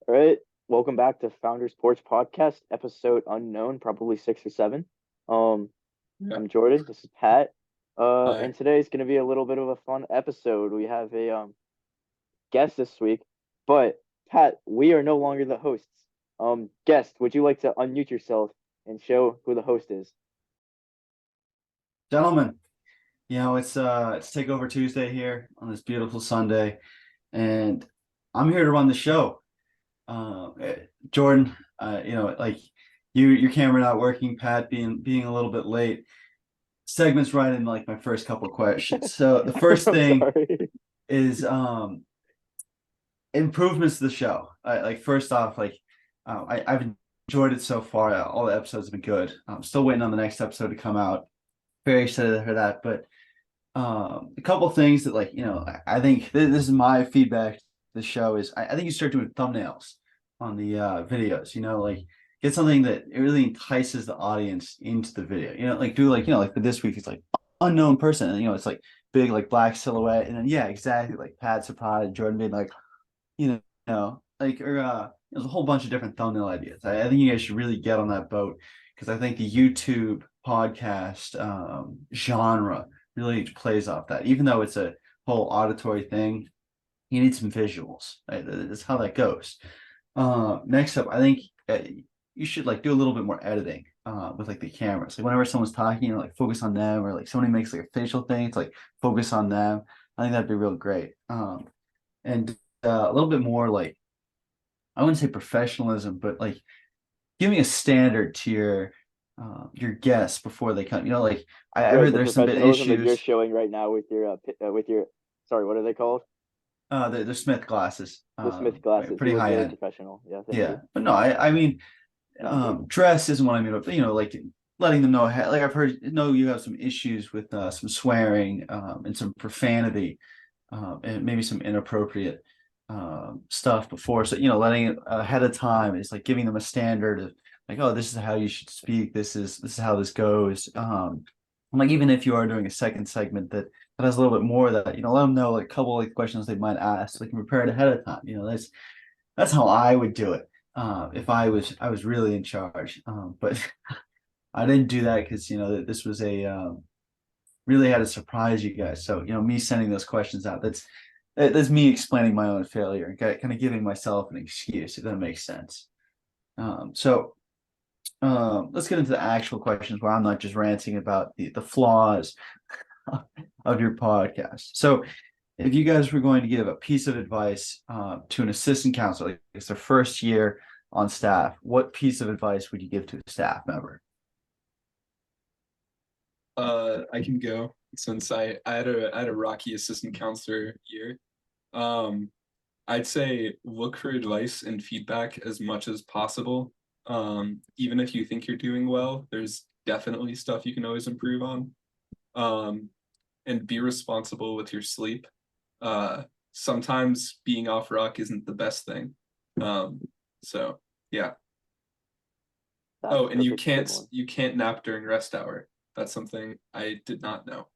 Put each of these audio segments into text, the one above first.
All right, welcome back to Founders Porch Podcast, episode unknown, probably six or seven. Um, Yeah. I'm Jordan. This is Pat. Hi. And today is going to be a little bit of a fun episode. We have a guest this week, but Pat, we are no longer the hosts. Guest, would you like to unmute yourself and show who the host is? Gentlemen, it's Takeover Tuesday here on this beautiful Sunday, and I'm here to run the show. Jordan, like your camera not working, Pat being a little bit late. Segments right in like my first couple of questions. So the first I'm thing sorry. is improvements to the show. Like first off, I've enjoyed it so far. All the episodes have been good. I'm still waiting on the next episode to come out. Very excited for that, but a couple things that I think this is my feedback to the show is I think you start doing thumbnails on the videos, like get something that it really entices the audience into the video, like do like for this week it's like unknown person, and it's like big like black silhouette, and then yeah, exactly, like Pat surprised Jordan being like, like, or there's a whole bunch of different thumbnail ideas. I think you guys should really get on that boat, because I think the YouTube podcast genre really plays off that. Even though it's a whole auditory thing, you need some visuals. Right? That's how that goes. Next up, I think you should like do a little bit more editing with like the cameras. Like whenever someone's talking, like focus on them, or like somebody makes like a facial thing, it's like focus on them. I think that'd be real great. And a little bit more like, I wouldn't say professionalism, but like giving a standard to your guests before they come. Like I Right, heard the there's some bit professionalism that you're issues. showing right now with your, sorry, what are they called? The Smith glasses, The Smith glasses. You pretty look high very end. professional. Yeah, thank Yeah, you. but no, I mean, dress isn't what I mean, but like letting them know ahead. Like I've heard, you have some issues with some swearing and some profanity, and maybe some inappropriate stuff before. So letting it ahead of time is like giving them a standard of like, oh, this is how you should speak. This is how this goes. And like even if you are doing a second segment that has a little bit more of that, let them know like a couple like questions they might ask, so they can prepare it ahead of time. That's how I would do it if I was really in charge. But I didn't do that because this was a really had to surprise you guys. So me sending those questions out, that's me explaining my own failure and kind of giving myself an excuse, if that makes sense. So let's get into the actual questions where I'm not just ranting about the flaws of your podcast. So if you guys were going to give a piece of advice to an assistant counselor, like it's their first year on staff, what piece of advice would you give to a staff member? I can go since I had a rocky assistant counselor year. Um, I'd say look for advice and feedback as much as possible. Even if you think you're doing well, there's definitely stuff you can always improve on. Um, and be responsible with your sleep. Uh, Sometimes being off rock isn't the best thing. Um, so yeah. That's Oh, and you a good can't one. you can't nap during rest hour. That's something I did not know.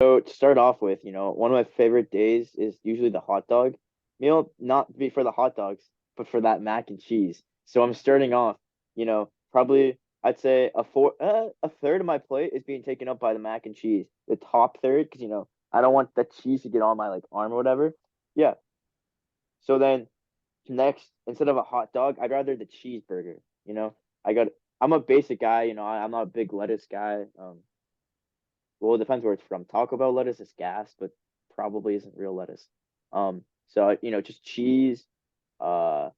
So to start off with, one of my favorite days is usually the hot dog meal, not be for the hot dogs, but for that mac and cheese. So I'm starting off, probably I'd say a third of my plate is being taken up by the mac and cheese. The top third, because I don't want the cheese to get on my like arm or whatever. Yeah. So then next, instead of a hot dog, I'd rather the cheeseburger. You know, I got I'm a basic guy. I'm not a big lettuce guy. Well, it depends where it's from. Taco Bell lettuce is gas, but probably isn't real lettuce. So just cheese, uh,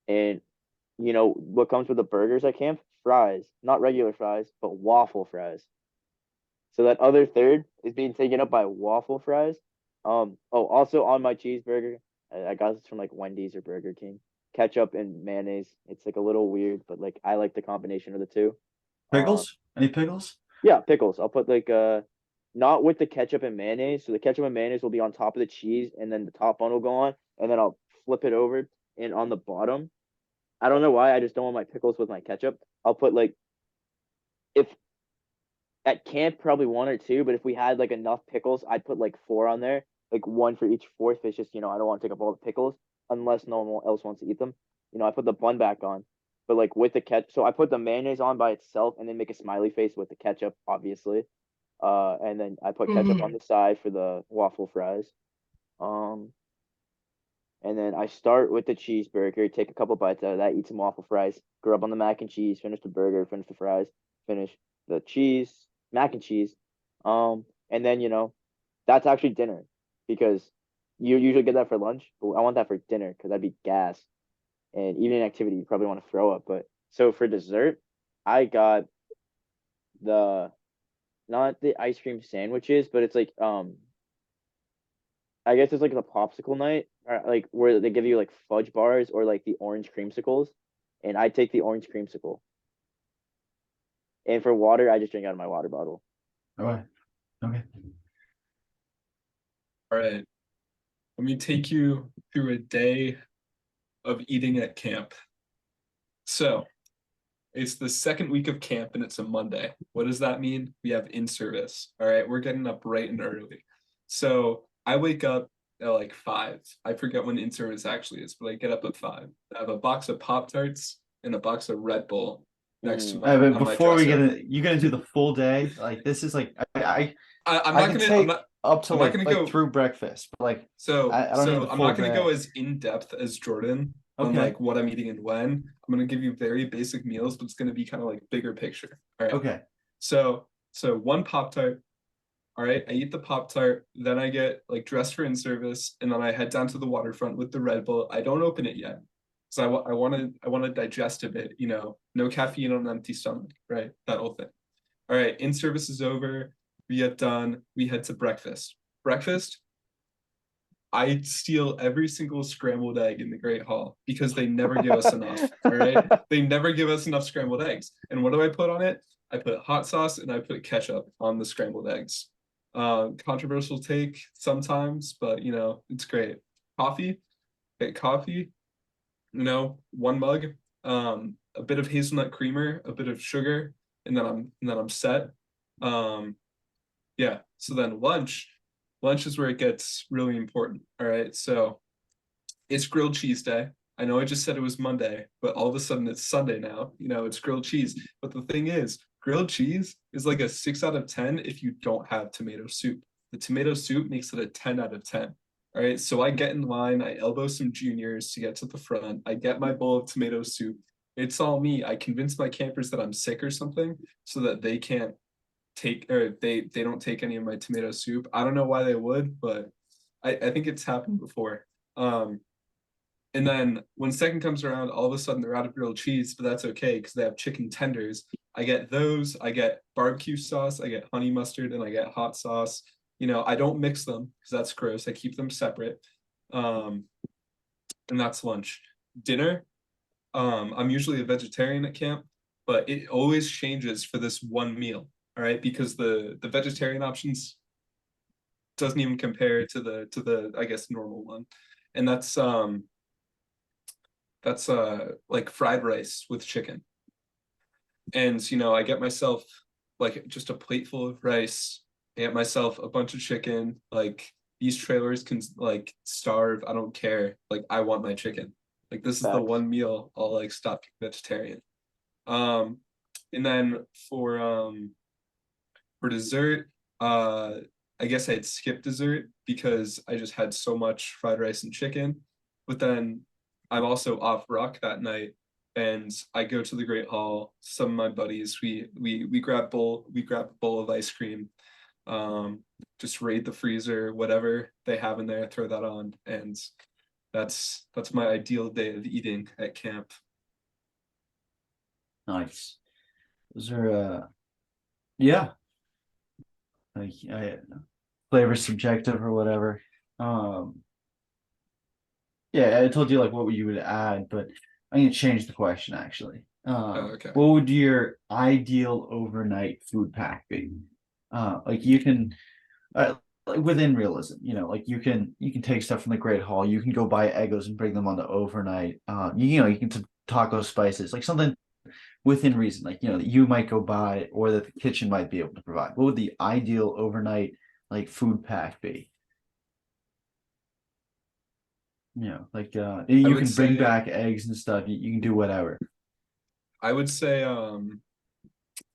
and what comes with the burgers at camp? Fries, not regular fries, but waffle fries. So that other third is being taken up by waffle fries. Oh, also on my cheeseburger, I got this from like Wendy's or Burger King. Ketchup and mayonnaise. It's like a little weird, but like I like the combination of the two. Um, Pickles? Any pickles? Yeah, pickles. I'll put like not with the ketchup and mayonnaise. So the ketchup and mayonnaise will be on top of the cheese and then the top one will go on and then I'll flip it over and on the bottom. I don't know why, I just don't want my pickles with my ketchup. I'll put like if at camp probably one or two, but if we had like enough pickles, I'd put like four on there, like one for each fourth. It's just, I don't want to take up all the pickles unless no one else wants to eat them. I put the bun back on, but like with the ketchup, so I put the mayonnaise on by itself and then make a smiley face with the ketchup, obviously. And then I put ketchup on the side for the waffle fries. Um, and then I start with the cheeseburger, take a couple bites out of that, eat some waffle fries, grub on the mac and cheese, finish the burger, finish the fries, finish the cheese, mac and cheese. And then, that's actually dinner because you usually get that for lunch, but I want that for dinner because that'd be gas. And evening activity, you probably want to throw up. But so for dessert, I got the not the ice cream sandwiches, but it's like I guess it's like the popsicle night, like where they give you like fudge bars or like the orange creamsicles, and I take the orange creamsicle. And for water, I just drink out of my water bottle. All right. Okay. All right. Let me take you through a day of eating at camp. So it's the second week of camp and it's a Monday. What does that mean? We have in service. All right. We're getting up bright and early. So I wake up at like 5. I forget when in service actually is, but I get up at 5. I have a box of Pop Tarts and a box of Red Bull next to Mm. my But on my before we get dresser. in, you're gonna do the full day. Like this is like I'm I not can gonna I'm take not up to I'm not gonna like go through breakfast, but like so I don't need the I'm full not gonna go day. as in depth as Jordan on Okay. like what I'm eating and when. I'm gonna give you very basic meals, but it's gonna be kind of like bigger picture. All right. Okay. So one Pop Tart. All right, I eat the Pop Tart, then I get like dressed for in service, and then I head down to the waterfront with the Red Bull. I don't open it yet because I want to digest a bit. No caffeine on an empty stomach, right? That whole thing. All right, in service is over. We get done. We head to breakfast. Breakfast, I steal every single scrambled egg in the Great Hall because they never give us enough. All right. They never give us enough scrambled eggs. And what do I put on it? I put hot sauce and I put ketchup on the scrambled eggs. Controversial take sometimes, but it's great. Coffee, get coffee, 1 mug, a bit of hazelnut creamer, a bit of sugar, and then I'm set. Um, yeah. So then lunch is where it gets really important. All right. So it's grilled cheese day. I know I just said it was Monday, but all of a sudden it's Sunday now. It's grilled cheese. But the thing is, grilled cheese is like a 6 out of 10 if you don't have tomato soup. The tomato soup makes it a 10 out of 10. All right. So I get in line, I elbow some juniors to get to the front. I get my bowl of tomato soup. It's all me. I convince my campers that I'm sick or something so that they can't take or they don't take any of my tomato soup. I don't know why they would, but I think it's happened before. Um, and then when second comes around, all of a sudden they're out of grilled cheese, but that's okay because they have chicken tenders. I get those. I get barbecue sauce. I get honey mustard, and I get hot sauce. I don't mix them because that's gross. I keep them separate. Um, and that's lunch. Dinner. I'm usually a vegetarian at camp, but it always changes for this one meal. All right, because the vegetarian options doesn't even compare to the I guess normal one, and that's like fried rice with chicken. And I get myself like just a plate full of rice, get myself a bunch of chicken. Like these trailers can like starve. I don't care. Like I want my chicken. Like this is the Facts. one meal I'll like stop being vegetarian. Um, and then for dessert, I guess I'd skip dessert because I just had so much fried rice and chicken. But then I'm also off rock that night, and I go to the Great Hall. Some of my buddies, we grab a bowl of ice cream, um, just raid the freezer, whatever they have in there, throw that on, and that's my ideal day of eating at camp. Nice. Those are yeah, like flavor subjective or whatever. Um, yeah, I told you like what you would add, but I'm gonna change the question actually. Oh, okay. What would your ideal overnight food pack be? Like you can like within realism, like you can take stuff from the Great Hall. You can go buy Eggos and bring them on the overnight. You can taco spices, like something within reason, like that you might go buy or that the kitchen might be able to provide. What would the ideal overnight like food pack be? Like I you would can bring say back eggs and stuff. You can do whatever. I would say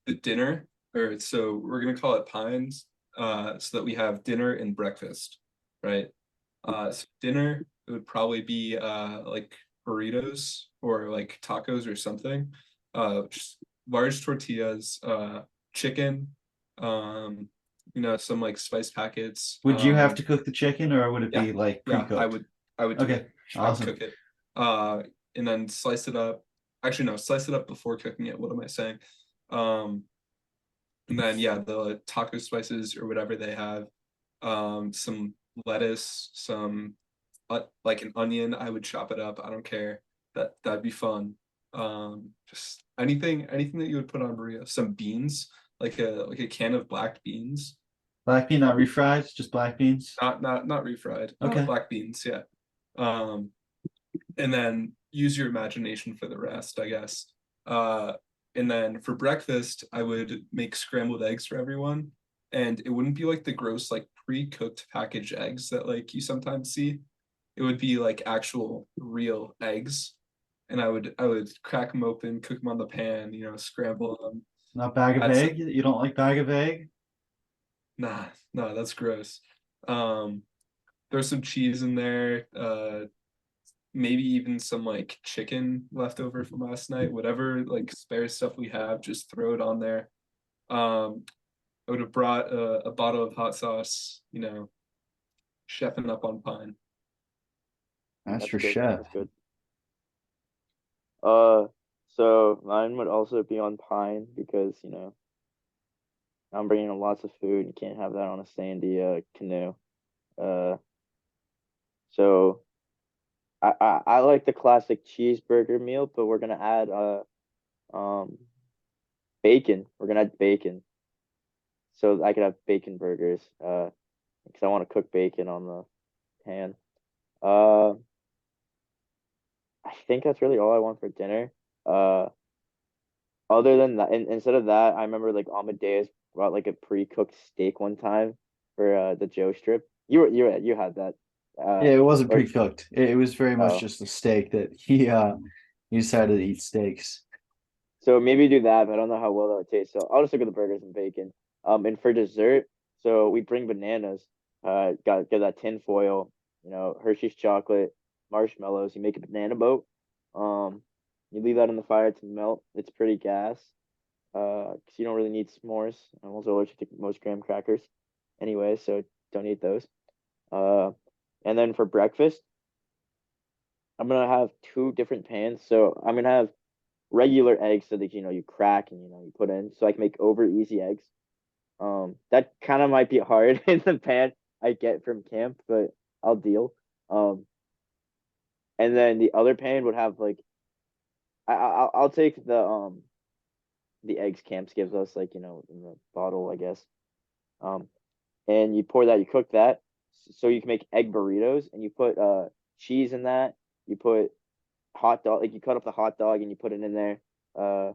the dinner, or so we're gonna call it Pines, so that we have dinner and breakfast, right? So dinner it would probably be like burritos or like tacos or something. Just large tortillas, chicken, um, some like spice packets. Would you have to cook the chicken or would it Yeah, be like yeah, I pre-cooked? would I would do Okay, it. I would awesome. cook it. Uh, and then slice it up. Actually, no, slice it up before cooking it. What am I saying? Um, and then yeah, the taco spices or whatever they have. Some lettuce, some like an onion. I would chop it up. I don't care. That'd be fun. Just anything that you would put on burrito. Some beans, like a can of black beans. Black bean, not That'd be refried, just black beans. Not refried. Okay. Black beans. Yeah. Um, and then use your imagination for the rest, I guess. Uh, and then for breakfast, I would make scrambled eggs for everyone, and it wouldn't be like the gross like pre-cooked packaged eggs that like you sometimes see. It would be like actual real eggs, and I would crack them open, cook them on the pan, scramble them. Not bag of Add some, egg. You don't like bag of egg? nah, that's gross. Um, there's some cheese in there. Maybe even some like chicken left over from last night, whatever like spare stuff we have, just throw it on there. I would have brought a bottle of hot sauce, chefing up on pine. That's that's for good. chef. That's good. Uh, so mine would also be on pine because I'm bringing in lots of food. You can't have that on a sandy canoe. Uh, so I like the classic cheeseburger meal, but we're gonna add um bacon. We're gonna add bacon, so I could have bacon burgers. Because I want to cook bacon on the pan. Uh, I think that's really all I want for dinner. Uh, other than that, instead of that, I remember like Amadeus brought like a pre-cooked steak one time for the Joe strip. You had that. Yeah, it wasn't Or pre-cooked. It was very much oh, just a steak that he decided to eat steaks. so maybe do that, but I don't know how well that would taste. So I'll just look at the burgers and bacon. And for dessert, so we bring bananas. Got get that tin foil, Hershey's chocolate, marshmallows. You make a banana boat. Um, you leave that in the fire to melt. It's pretty gas. Because you don't really need s'mores. I'm also allergic to most graham crackers. Anyway, so don't eat those. Uh, and then for breakfast, I'm gonna have two different pans. So I'm gonna have regular eggs so that you crack and you put in so I can make over easy eggs. That kind of might be hard in the pan I get from camp, but I'll deal. Um, and then the other pan would have like I'll take the eggs camps gives us like in the bottle I guess. Um, and you pour that, you cook that, so you can make egg burritos, and you put cheese in that. You put hot dog, like you cut up the hot dog and you put it in there. Uh,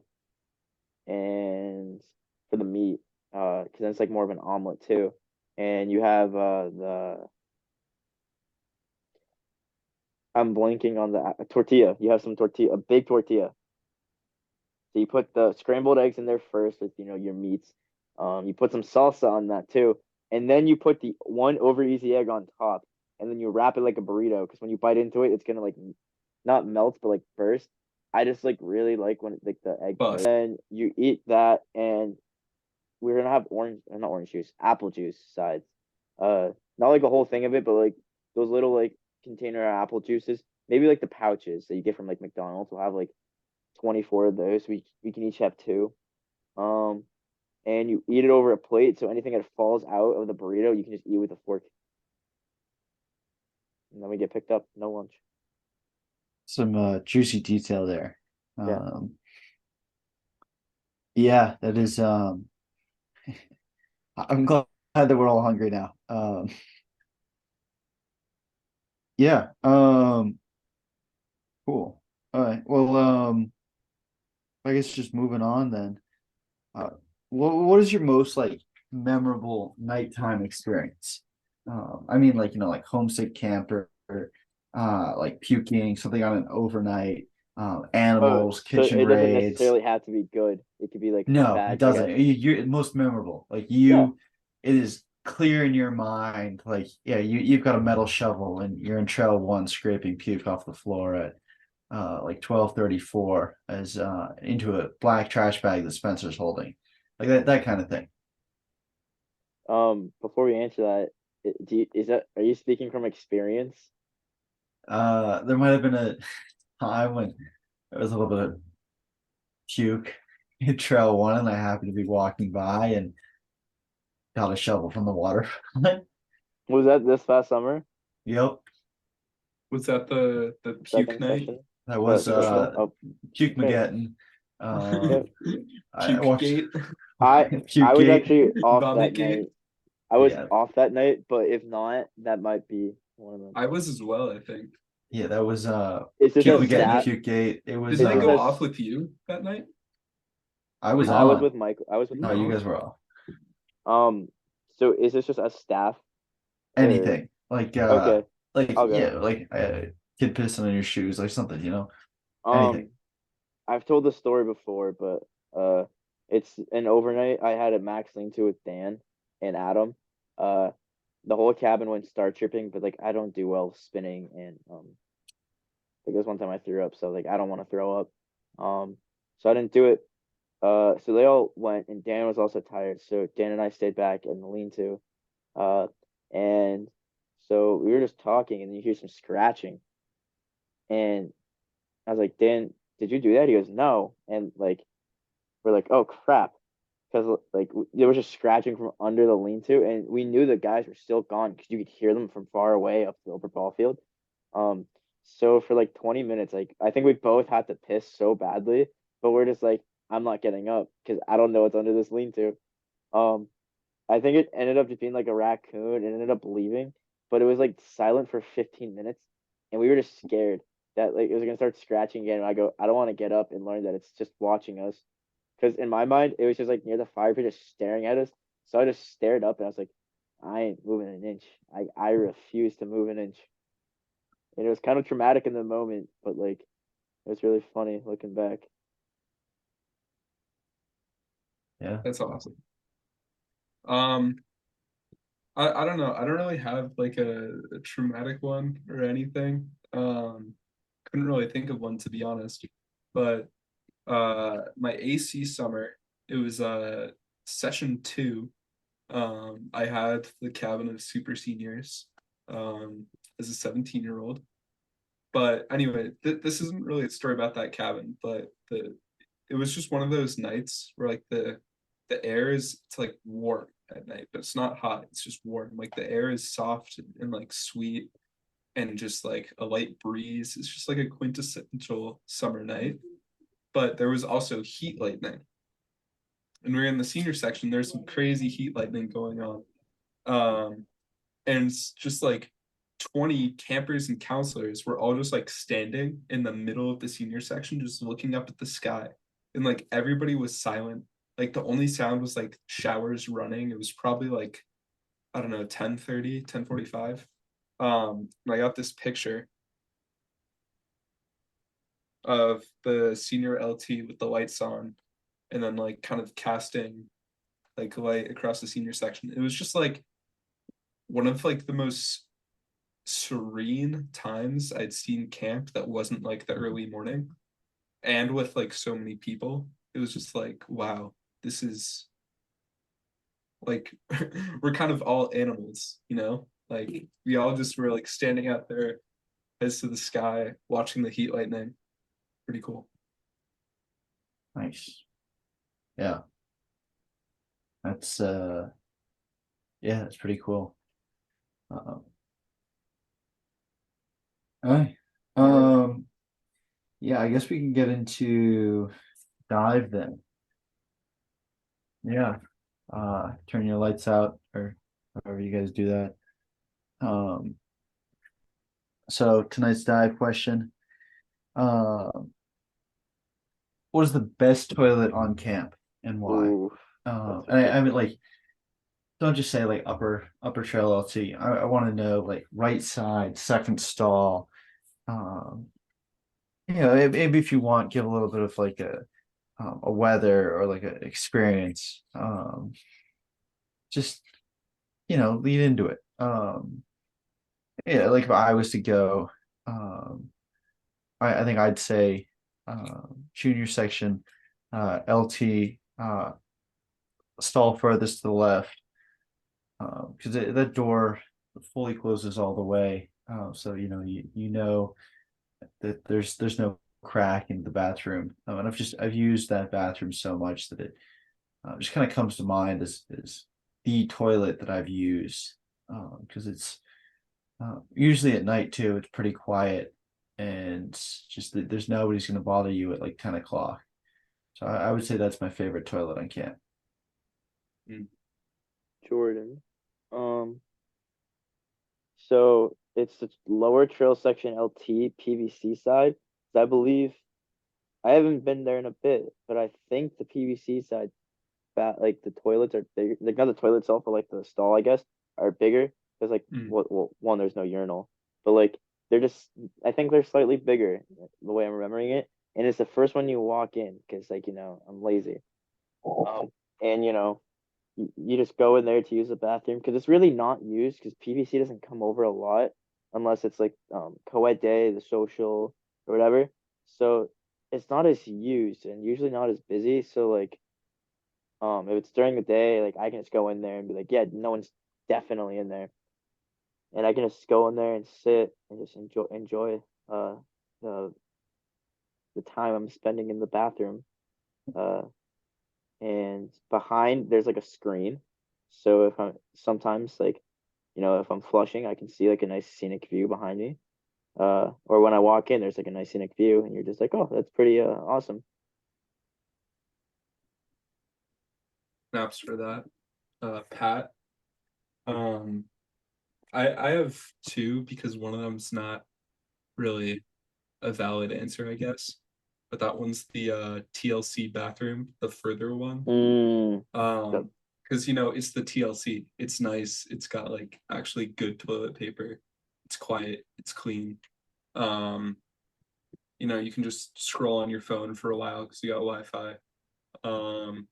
and for the meat. because then it's like more of an omelet too. And you have I'm blanking on the tortilla. You have some tortilla, a big tortilla. So you put the scrambled eggs in there first with your meats. You put some salsa on that too, and then you put the one over easy egg on top, and then you wrap it like a burrito. Because when you bite into it, it's gonna like not melt but like burst. I just like really like when like the egg bursts. Bust. Then you eat that, and we're gonna have not orange juice, apple juice sides. Not like a whole thing of it, but like those little like container apple juices. Maybe like the pouches that you get from like McDonald's will have like 24 of those. We can each have two. Um, and you eat it over a plate, so anything that falls out of the burrito, you can just eat with a fork. And then we get picked up, no lunch. Some juicy detail there. Yeah. Yeah, that is I'm glad that we're all hungry now. Yeah, cool. All right. Well, I guess just moving on then. Uh, what is your most like memorable nighttime experience? I mean, like like homesick camper, like puking, something on an overnight, Oh, animals, so kitchen it doesn't raids. necessarily have to be good. It could be like No, it bad. I doesn't. got you. You're most memorable. Like Yeah. it is clear in your mind. Like, yeah, you've got a metal shovel and you're in trail one scraping puke off the floor at like 12:34 as into a black trash bag that Spencer's holding. Like that kind of thing. Before we answer that, are you speaking from experience? There might have been a time when there was a little bit of puke in trail one and I happened to be walking by and got a shovel from the water. Was that this past summer? Yep. Was that the puke Second night? session? That was Second. Oh, Puke okay. Mageddon. Yeah. I Puke watched gate, I Puke was Gate. actually off that vomit gate. night. I was Yeah, off that night, but if not, that might be one of them. I was as well, I think. yeah, that was Is this Puke a No, Mageddon, staff? Puke Gate. It was Is didn't I this go a? off with you that night? I was I was on. with Michael. I was with No, you Michael. guys were off. Um, so is this just a staff or Anything. okay? I'll Yeah, go. like kid pissing on your shoes, like something. Anything. Um, I've told the story before, but it's an overnight. I had a max lean to with Dan and Adam. Uh, the whole cabin went star tripping, but like I don't do well spinning, and like this one time I threw up, so like I don't want to throw up. So I didn't do it. So they all went, and Dan was also tired, so Dan and I stayed back in the lean to. Uh, and so we were just talking, and you hear some scratching, and I was like, Dan, did you do that? He goes, no, and like we're like, oh crap, because like there was just scratching from under the lean-to, and we knew the guys were still gone because you could hear them from far away up the over ball field. Um, so for like 20 minutes, like I think we both had to piss so badly, but we're just like, I'm not getting up because I don't know what's under this lean-to. Um, I think it ended up just being like a raccoon and ended up leaving, but it was like silent for 15 minutes, and we were just scared that like it was gonna start scratching again. And I go, I don't want to get up and learn that it's just watching us, because in my mind it was just like near the fire pit, just staring at us. So I just stared up and I was like, I ain't moving an inch. I refuse to move an inch. And it was kind of traumatic in the moment, but like it was really funny looking back. Yeah. That's awesome. Um, I don't know. I don't really have like a traumatic one or anything. Couldn't really think of one to be honest. But my AC summer, it was session two. I had the cabin of super seniors as a 17-year-old. But anyway, this isn't really a story about that cabin, but it was just one of those nights where like the air is it's like warm at night, but it's not hot, it's just warm. Like the air is soft and like sweet and just like a light breeze. It's just like a quintessential summer night. But there was also heat lightning. And we are in the senior section, there's some crazy heat lightning going on. And it's just like 20 campers and counselors were all just like standing in the middle of the senior section, just looking up at the sky. And like everybody was silent. Like the only sound was like showers running. It was probably like, I don't know, 10:30, 10:45. And I got this picture of the senior LT with the lights on, and then like kind of casting like light across the senior section. It was just like one of like the most serene times I'd seen camp that wasn't like the early morning, and with like so many people. It was just like, wow, this is like we're kind of all animals, you know? Like we all just were like standing out there, heads to the sky, watching the heat lightning. Pretty cool. Nice. Yeah. That's yeah, that's pretty cool. All right. Yeah, I guess we can get into dive then. Yeah. Turn your lights out or however you guys do that. So tonight's dive question. Um, what is the best toilet on camp and why? Ooh, that's a And good I mean one. like don't just say like upper trail LT. I want to know like right side, second stall. Um, maybe if you want, give a little bit of like a weather or like an experience. Just lead into it. Yeah, like if I was to go, um, I think I'd say junior section, LT, stall furthest to the left, because that door fully closes all the way. So you know that there's no crack in the bathroom. And I've used that bathroom so much that it just kind of comes to mind as the toilet that I've used, because it's usually at night too. It's pretty quiet, and just there's nobody's going to bother you at like 10 o'clock. So I would say that's my favorite toilet on camp. Jordan. Um, so it's the lower trail section LT PVC side. I believe I haven't been there in a bit, but I think the PVC side, like the toilets are bigger. Like not the toilet itself, but like the stall, I guess, are bigger. Because like Mm. well, one, there's no urinal, but like they're just, I think they're slightly bigger the way I'm remembering it, and it's the first one you walk in because like I'm lazy. And you just go in there to use the bathroom because it's really not used because PVC doesn't come over a lot unless it's like co-ed day, the social or whatever. So it's not as used and usually not as busy. So like if it's during the day, like I can just go in there and be like, yeah, no one's definitely in there. And I can just go in there and sit and just enjoy the the time I'm spending in the bathroom. Uh and behind there's like a screen. So if I'm sometimes like if I'm flushing, I can see like a nice scenic view behind me. Or when I walk in, there's like a nice scenic view, and you're just like, oh, that's pretty awesome. Snaps for that. Pat. Um, I have two because one of them's not really a valid answer, I guess. But that one's the TLC bathroom, the further one. Mm, yep. Because it's the TLC. It's nice. It's got like actually good toilet paper. It's quiet. It's clean. Um, you can just scroll on your phone for a while because you got Wi-Fi. Um,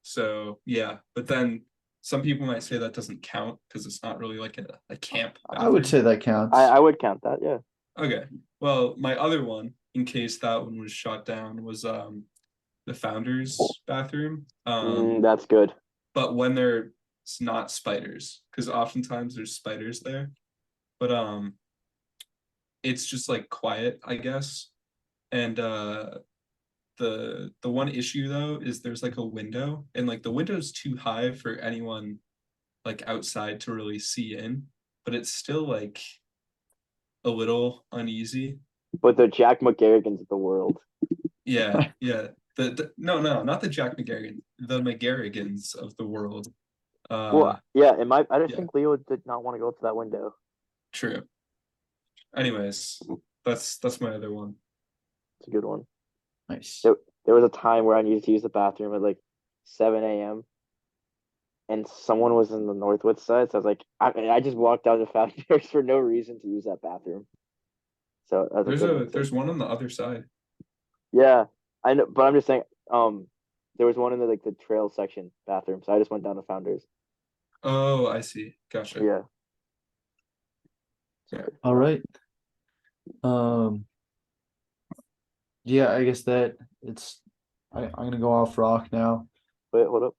so yeah, but then some people might say that doesn't count because it's not really like a camp I would say bathroom. that I counts. I would count that. Yeah. Okay. Well, my other one, in case that one was shot down, was the founder's bathroom. That's good. But when there's not spiders, because oftentimes there's spiders there. But it's just like quiet, I guess. And the one issue though is there's like a window, and like the window's too high for anyone like outside to really see in, but it's still like a little uneasy. But the Jack McGarrigans of the world. Yeah, yeah. No, not the Jack McGarrigan, the McGarrigans of the world. Well, yeah, I just Yeah, think Leo did not want to go up to that window. true. Anyways, that's my other one. It's a good one. Nice. So there was a time where I needed to use the bathroom at like 7 a.m. and someone was in the Northwood side, so I was like, I just walked down to Founders for no reason to use that bathroom. So that's a good answer. There's one on the other side. Yeah, I know, but I'm just saying, there was one in the like the trail section bathroom, so I just went down to Founders. Oh, I see. Gotcha. Yeah. Yeah. All right. Yeah, I guess that I'm gonna go off rock now. Wait, hold up.